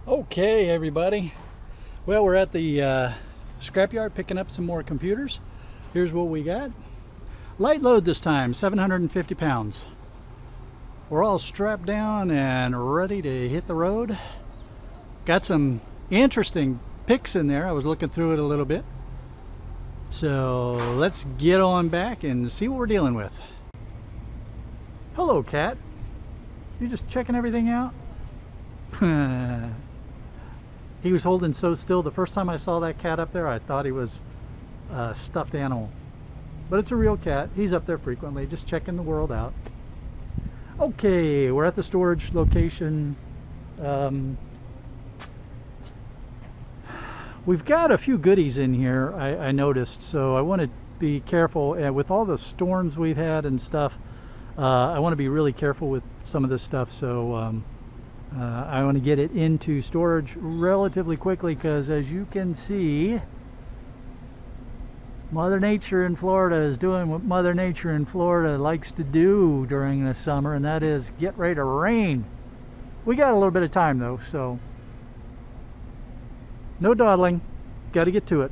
Okay, everybody. Well, we're at the scrapyard picking up some more computers. Here's what we got. Light load this time, 750 pounds. We're all strapped down and ready to hit the road. Got some interesting pics in there. I was looking through it a little bit. So let's get on back and see what we're dealing with. Hello, cat. You just checking everything out? He was holding so still. The first time I saw that cat up there, I thought he was a stuffed animal. But it's a real cat. He's up there frequently, just checking the world out. Okay, we're at the storage location. We've got a few goodies in here, I noticed, so I want to be careful. With all the storms we've had and stuff, I want to be really careful with some of this stuff. So I want to get it into storage relatively quickly because, as you can see, Mother Nature in Florida is doing what Mother Nature in Florida likes to do during the summer, and that is get ready to rain. We got a little bit of time though, so no dawdling, got to get to it.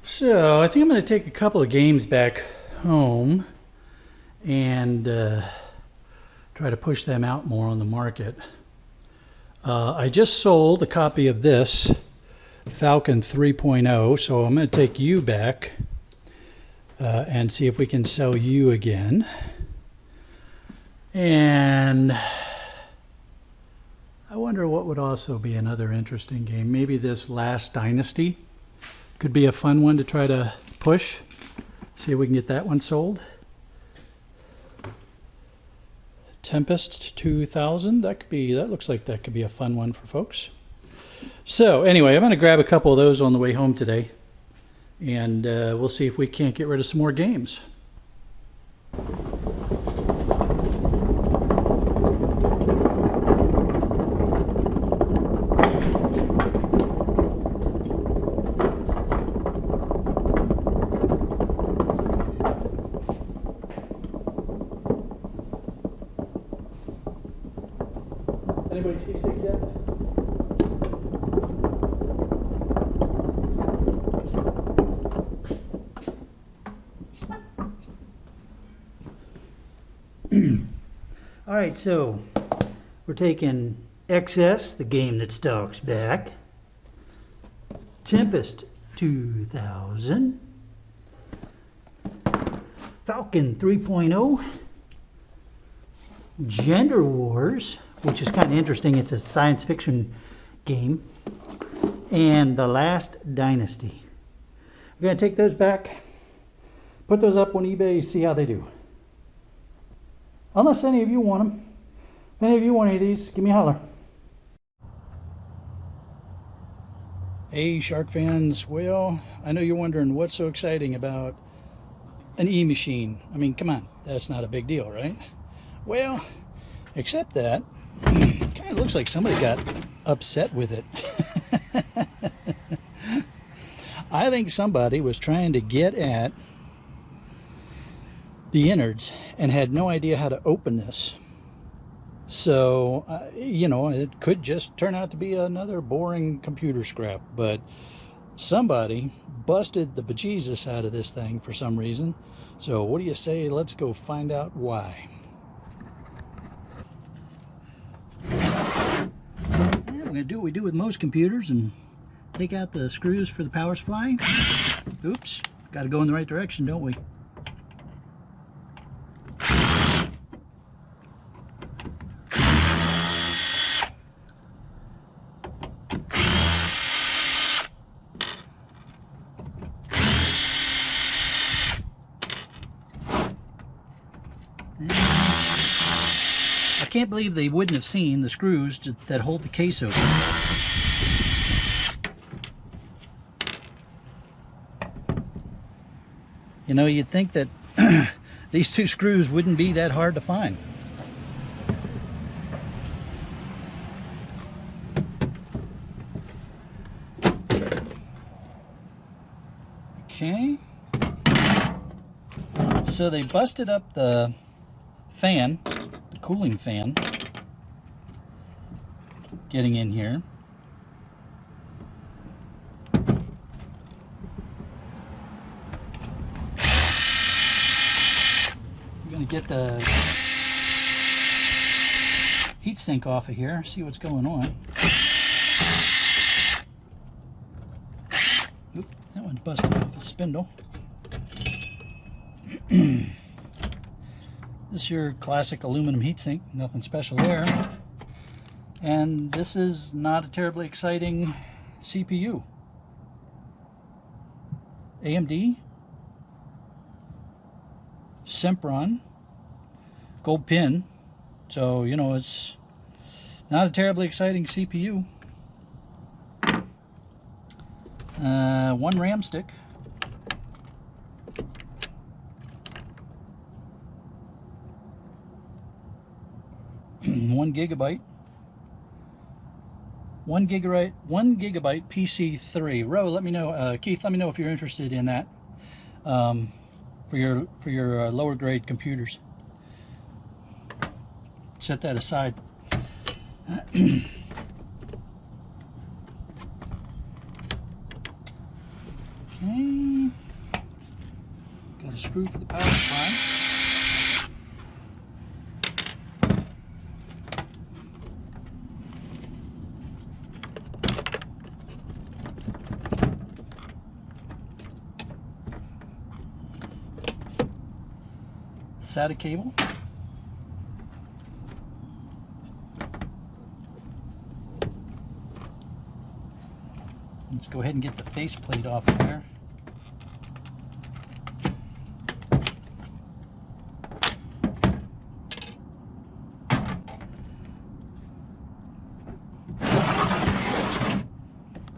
So I think I'm going to take a couple of games back home and try to push them out more on the market. I just sold a copy of this Falcon 3.0, so I'm going to take you back and see if we can sell you again. And I wonder what would also be another interesting game. Maybe this Last Dynasty could be a fun one to try to push. See if we can get that one sold. Tempest 2000, that looks like that could be a fun one for folks. So anyway, I'm going to grab a couple of those on the way home today, and we'll see if we can't get rid of some more games. Anybody seasick yet? All right, so we're taking XS, the game that stalks back, Tempest 2000, Falcon 3.0, Gender Wars, which is kind of interesting. It's a science fiction game, and The Last Dynasty. We're going to take those back, put those up on eBay, see how they do. Unless any of you want them. If any of you want any of these, give me a holler. Hey, shark fans. Well, I know you're wondering what's so exciting about an eMachine. I mean, come on, that's not a big deal, right? Well, except that kind of looks like somebody got upset with it. I think somebody was trying to get at the innards and had no idea how to open this. So, you know, it could just turn out to be another boring computer scrap, but somebody busted the bejesus out of this thing for some reason. So what do you say, let's go find out why. We're going to do what we do with most computers and take out the screws for the power supply. Oops, Got to go in the right direction, don't we? I can't believe they wouldn't have seen the screws that hold the case open. You know, you'd think that these two screws wouldn't be that hard to find. Okay. So they busted up the fan, the cooling fan, getting in here. I'm going to get the heat sink off of here, see what's going on. Oop, that one's busted off the spindle. This is your classic aluminum heatsink, nothing special there. And this is not a terribly exciting CPU. AMD, Sempron, gold pin. So, you know, it's not a terribly exciting CPU. One RAM stick. 1 gigabyte. 1 gigabyte PC3. Ro, let me know. Keith, let me know if you're interested in that for your lower grade computers. Set that aside. Okay. Got a screw for the power supply. SATA cable. Let's go ahead and get the faceplate off of there.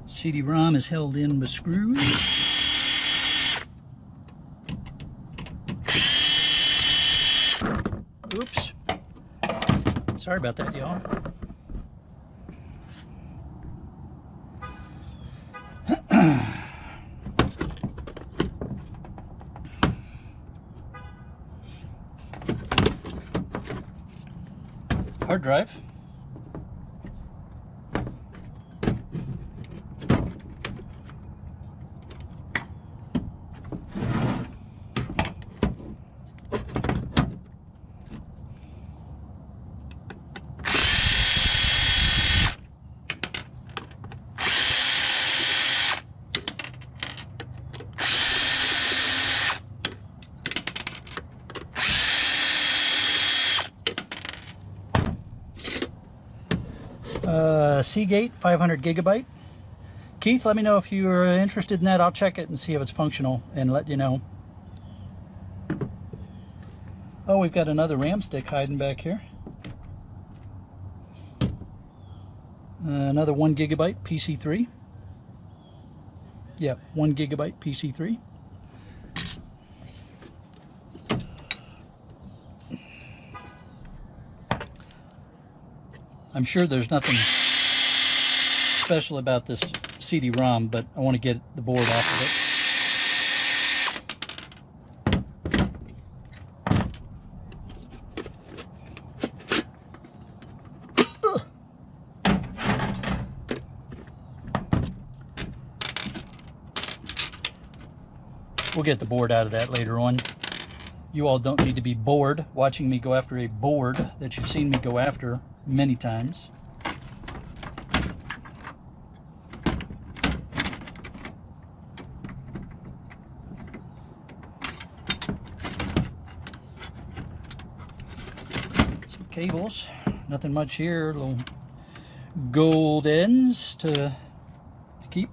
CD-ROM is held in with screws. Oops. Sorry about that, y'all. Hard drive. Seagate 500 gigabyte. Keith, let me know if you're interested in that. I'll check it and see if it's functional and let you know. Oh, we've got another RAM stick hiding back here. Another 1 gigabyte PC3. Yeah, 1 gigabyte PC3. I'm sure there's nothing special about this CD-ROM, but I want to get the board off of it. We'll get the board out of that later on. You all don't need to be bored watching me go after a board that you've seen me go after many times. cables. Nothing much here. Little gold ends to keep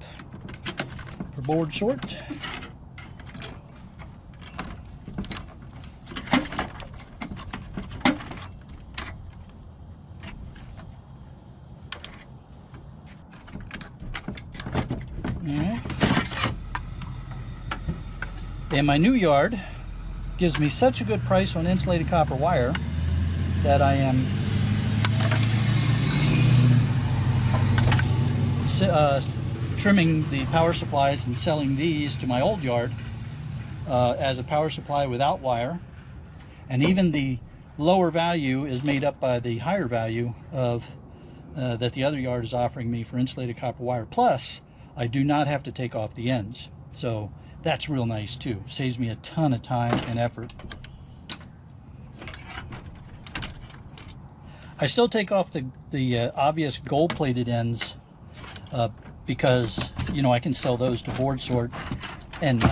for board sort. And my new yard gives me such a good price on insulated copper wire that I am trimming the power supplies and selling these to my old yard as a power supply without wire. And even the lower value is made up by the higher value of that the other yard is offering me for insulated copper wire. Plus, I do not have to take off the ends. So that's real nice too. Saves me a ton of time and effort. I still take off the obvious gold-plated ends because, you know, I can sell those to board sort and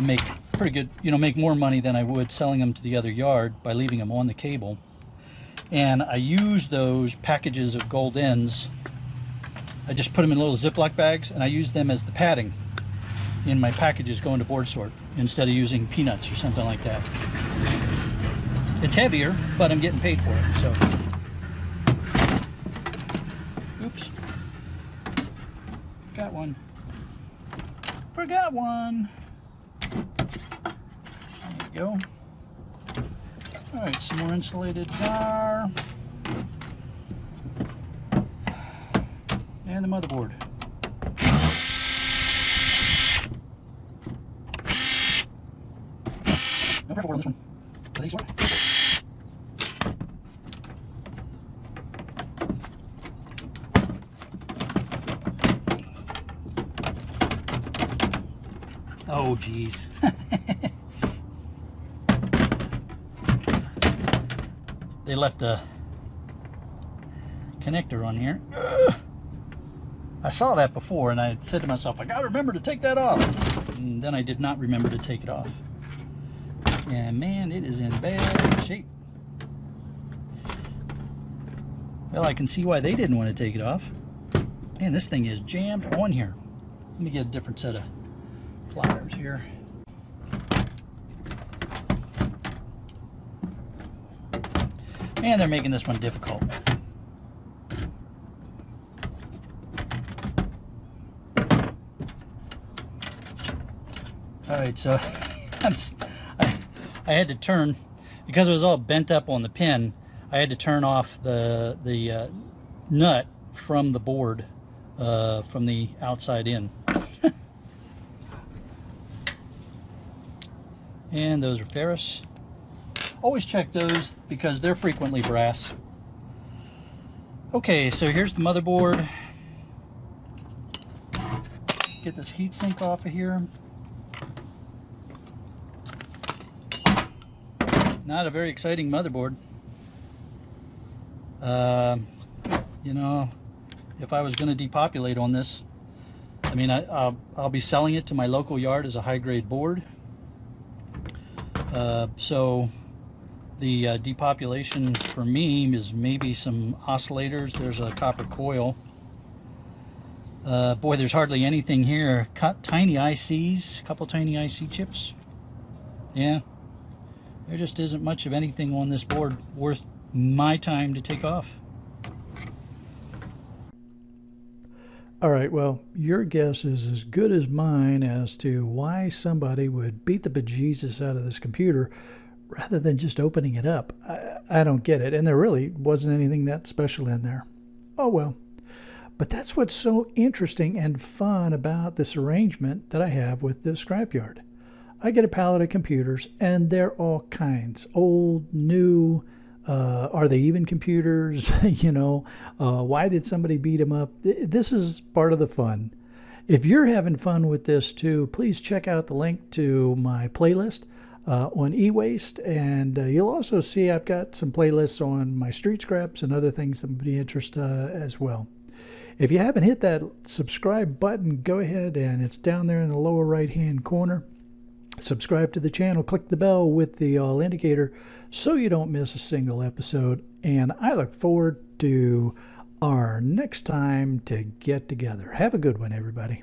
make pretty good, you know, make more money than I would selling them to the other yard by leaving them on the cable. And I use those packages of gold ends. I just put them in little Ziploc bags and I use them as the padding in my packages going to board sort instead of using peanuts or something like that. It's heavier, but I'm getting paid for it, so. Oops. Got one. Forgot one. There you go. All right, some more insulated wire. And the motherboard. No pressure on this one. I think so. Oh, geez. They left a connector on here. I saw that before and I said to myself, I gotta remember to take that off. And then I did not remember to take it off. And man, it is in bad shape. Well, I can see why they didn't want to take it off. Man, this thing is jammed on here. Let me get a different set of pliers here. Man, they're making this one difficult. All right, so I had to turn, because it was all bent up on the pin, I had to turn off the nut from the board from the outside in. And those are ferrous. Always check those because they're frequently brass. Okay, so here's the motherboard. Get this heatsink off of here. Not a very exciting motherboard. You know, if I was going to depopulate on this, I mean, I'll be selling it to my local yard as a high-grade board. So the depopulation for me is maybe some oscillators. There's a copper coil. Boy, there's hardly anything here. Tiny ICs, a couple tiny IC chips. Yeah, there just isn't much of anything on this board worth my time to take off. All right, well, your guess is as good as mine as to why somebody would beat the bejesus out of this computer rather than just opening it up. I don't get it, and there really wasn't anything that special in there. Oh well. But that's what's so interesting and fun about this arrangement that I have with this scrapyard. I get a pallet of computers, and they're all kinds. Old, new, are they even computers? You know, why did somebody beat them up? This is part of the fun. If you're having fun with this too, please check out the link to my playlist on e-waste, and you'll also see I've got some playlists on my street scraps and other things that would be interesting as well. If you haven't hit that subscribe button, go ahead, and it's down there in the lower right hand corner. Subscribe to the channel, click the bell with the all indicator so you don't miss a single episode. And I look forward to our next time to get together. Have a good one, everybody.